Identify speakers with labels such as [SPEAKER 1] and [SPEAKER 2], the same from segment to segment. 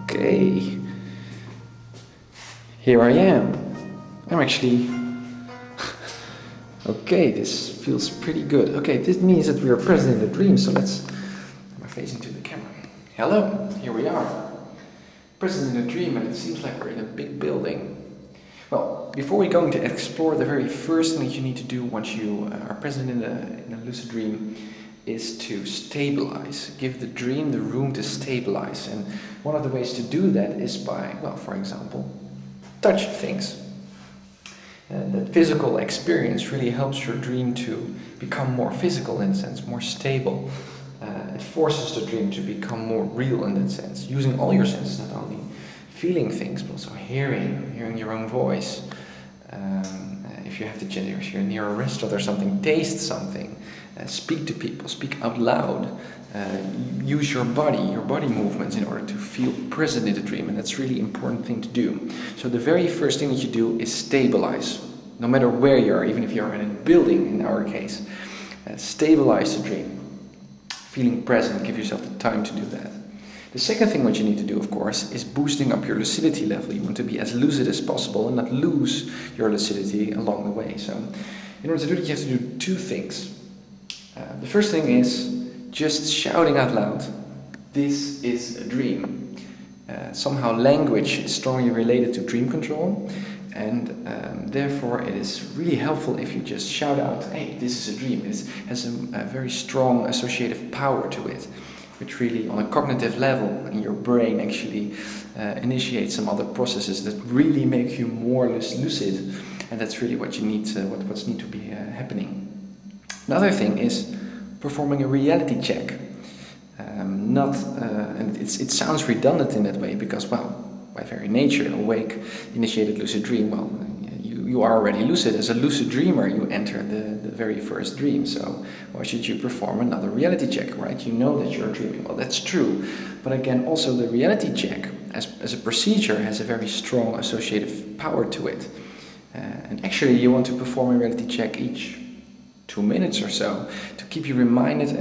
[SPEAKER 1] Okay, here I am. I'm actually... Okay, this feels pretty good. Okay, this means that we are present in the dream, so let's... I'm facing to the camera. Hello, here we are. Present in a dream, and it seems like we're in a big building. Well, before we're going to explore, the very first thing that you need to do once you are present in a lucid dream is to stabilize. Give the dream the room to stabilize. And one of the ways to do that is by, well, for example, touch things. That physical experience really helps your dream to become more physical in a sense, more stable. It forces the dream to become more real in that sense, using all your senses, not only feeling things, but also hearing your own voice. If you have the gender, if you're near a restaurant or something, taste something, speak to people, speak out loud, use your body movements in order to feel present in the dream, and that's a really important thing to do. So the very first thing that you do is stabilize, no matter where you are, even if you're in a building in our case. Stabilize the dream, feeling present, give yourself the time to do that. The second thing what you need to do, of course, is boosting up your lucidity level. You want to be as lucid as possible and not lose your lucidity along the way. So in order to do that, you have to do two things. The first thing is just shouting out loud, "This is a dream." Somehow language is strongly related to dream control, and therefore it is really helpful if you just shout out, "Hey, this is a dream." It has a very strong associative power to it, which really on a cognitive level in your brain actually initiates some other processes that really make you more lucid, and that's really what you need what's need to be happening. Another thing is performing a reality check. And it sounds redundant in that way because, well, by very nature, awake, initiated lucid dream, well, you are already lucid. As a lucid dreamer, you enter the very first dream, so why should you perform another reality check, right? You know that you're dreaming. Well, that's true, but again, also the reality check as a procedure has a very strong associative power to it. And actually, you want to perform a reality check each 2 minutes or so to keep you reminded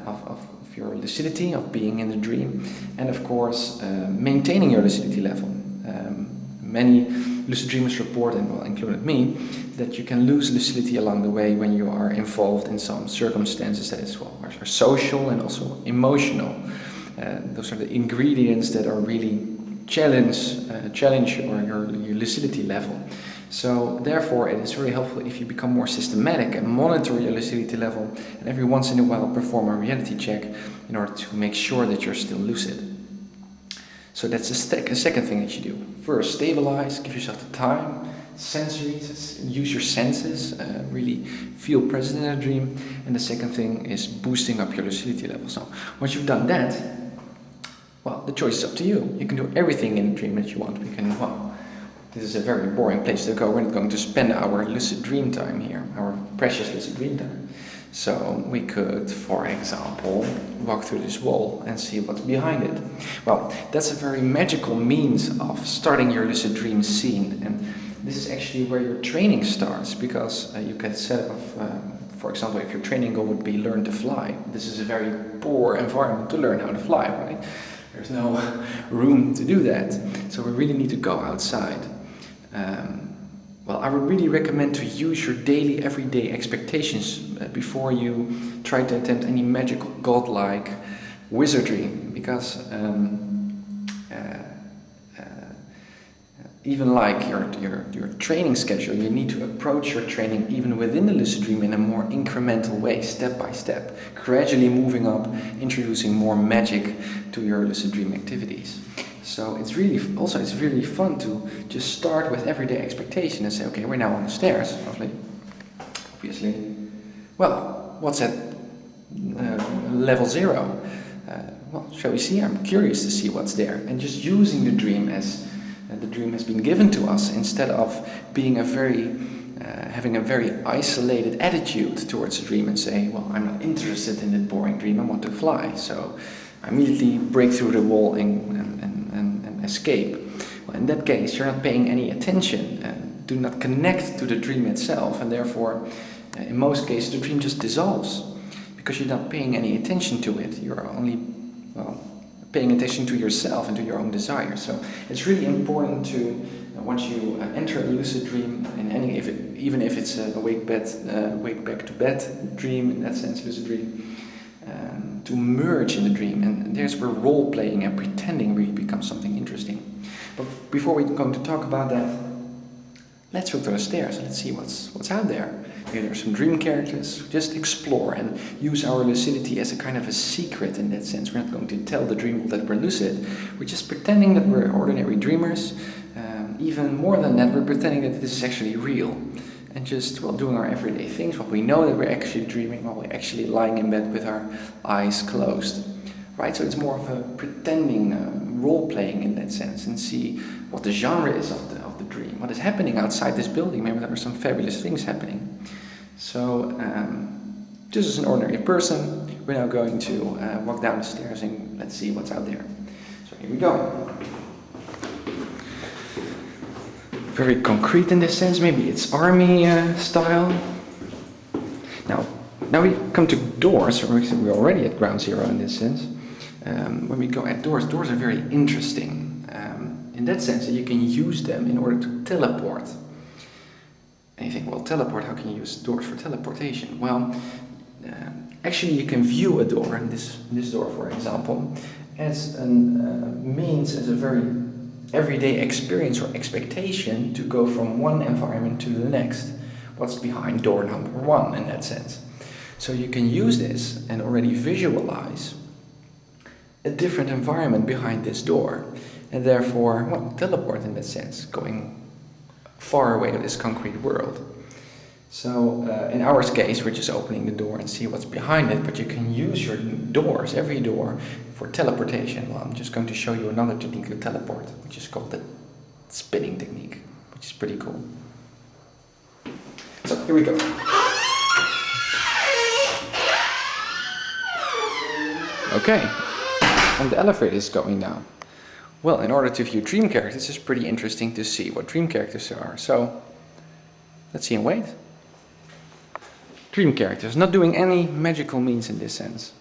[SPEAKER 1] of your lucidity, of being in the dream, and of course maintaining your lucidity level. Many lucid dreamers report, and well, included me, that you can lose lucidity along the way when you are involved in some circumstances that is, well, are social and also emotional. Those are the ingredients that are really challenge your lucidity level. So therefore it is very helpful if you become more systematic and monitor your lucidity level, and every once in a while perform a reality check in order to make sure that you're still lucid. So that's the second thing that you do. First, stabilize, give yourself the time, sensories, use your senses, really feel present in a dream. And the second thing is boosting up your lucidity level. So once you've done that, well, the choice is up to you. You can do everything in a dream that you want. This is a very boring place to go. We're not going to spend our lucid dream time here, our precious lucid dream time. So we could, for example, walk through this wall and see what's behind it. Well, that's a very magical means of starting your lucid dream scene. And this is actually where your training starts, because you can set up, for example, if your training goal would be learn to fly. This is a very poor environment to learn how to fly, right? There's no room to do that. So we really need to go outside. Well, I would really recommend to use your daily, everyday expectations before you try to attempt any magical, godlike wizardry, because even like your training schedule, you need to approach your training even within the lucid dream in a more incremental way, step by step, gradually moving up, introducing more magic to your lucid dream activities. So it's really fun to just start with everyday expectation and say, okay, we're now on the stairs, obviously. Well, what's at level 0? Well, shall we see? I'm curious to see what's there. And just using the dream as the dream has been given to us, instead of being having a very isolated attitude towards the dream and saying, well, I'm not interested in that boring dream, I want to fly. So I immediately break through the wall and escape. Well, in that case, you're not paying any attention and do not connect to the dream itself, and therefore, in most cases, the dream just dissolves because you're not paying any attention to it. You're only, well, paying attention to yourself and to your own desires. So it's really important to, once you enter a lucid dream, in any, even if it's a wake back to bed dream, in that sense, lucid dream, to merge in the dream, and there's where role playing and pretending really becomes something interesting. But before we're going to talk about that, let's look to the stairs and let's see what's out there. Maybe there's some dream characters. Just explore and use our lucidity as a kind of a secret in that sense. We're not going to tell the dream that we're lucid. We're just pretending that we're ordinary dreamers. Even more than that, we're pretending that this is actually real. And just, well, doing our everyday things, while we know that we're actually dreaming, while we're actually lying in bed with our eyes closed. Right? So it's more of a pretending, role-playing in that sense, and see what the genre is of the dream. What is happening outside this building? Maybe there are some fabulous things happening. So, just as an ordinary person, we're now going to walk down the stairs and let's see what's out there. So here we go. Very concrete in this sense, maybe it's army style. Now we come to doors, or we're already at ground zero in this sense. When we go at doors are very interesting. In that sense that you can use them in order to teleport. And you think, well, teleport, how can you use doors for teleportation? Well, actually you can view a door, this door for example, as a means, as a very everyday experience or expectation to go from one environment to the next. What's behind door number 1 in that sense? So you can use this and already visualize a different environment behind this door, and therefore, well, teleport in that sense, going far away of this concrete world. So in our case, we're just opening the door and see what's behind it, but you can use your doors, every door, for teleportation. Well, I'm just going to show you another technique to teleport, which is called the spinning technique, which is pretty cool. So here we go. Okay, and the elevator is going down. Well, in order to view dream characters, it's pretty interesting to see what dream characters there are. So, let's see and wait. Dream characters, not doing any magical means in this sense.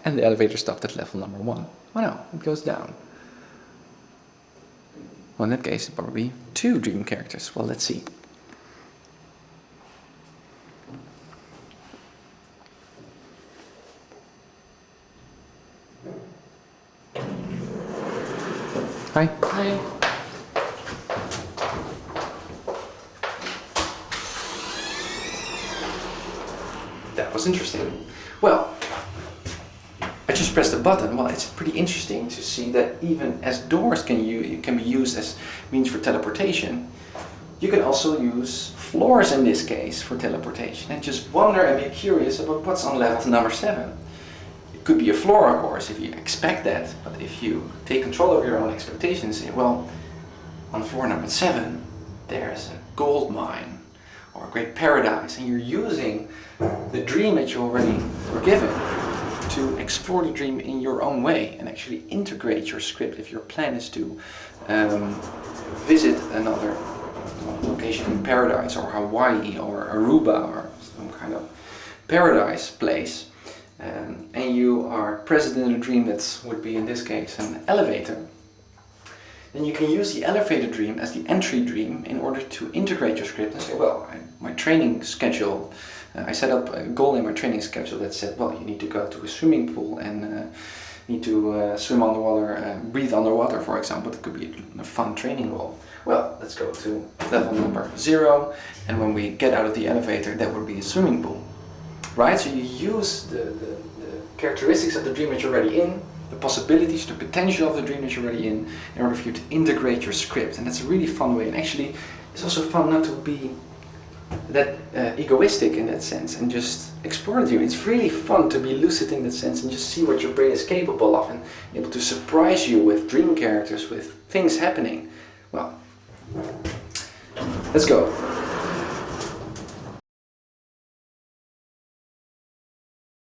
[SPEAKER 1] And the elevator stopped at level number 1. Oh no, it goes down. Well, in that case, probably 2 dream characters. Well, let's see. Hi.
[SPEAKER 2] Hi.
[SPEAKER 1] That was interesting. Well, I just pressed the button. Well, it's pretty interesting to see that even as doors can be used as means for teleportation, you can also use floors in this case for teleportation, and just wonder and be curious about what's on level number 7. It could be a floor, of course, if you expect that, but if you take control of your own expectations and say, well, on floor number 7 there's a gold mine or a great paradise, and you're using the dream that you already were given to explore the dream in your own way and actually integrate your script if your plan is to visit another location in paradise, or Hawaii or Aruba or some kind of paradise place, and you are present in a dream that would be in this case an elevator. Then you can use the elevator dream as the entry dream in order to integrate your script and say, well, my training schedule, I set up a goal in my training schedule that said, well, you need to go to a swimming pool and need to swim underwater, breathe underwater, for example. It could be a fun training goal. Well, let's go to level number 0, and when we get out of the elevator, that would be a swimming pool. Right? So you use the characteristics of the dream that you're already in, the possibilities, the potential of the dream that you're already in order for you to integrate your script. And that's a really fun way. And actually, it's also fun not to be that egoistic in that sense and just explore the dream. It's really fun to be lucid in that sense and just see what your brain is capable of and able to surprise you with dream characters, with things happening. Well, let's go.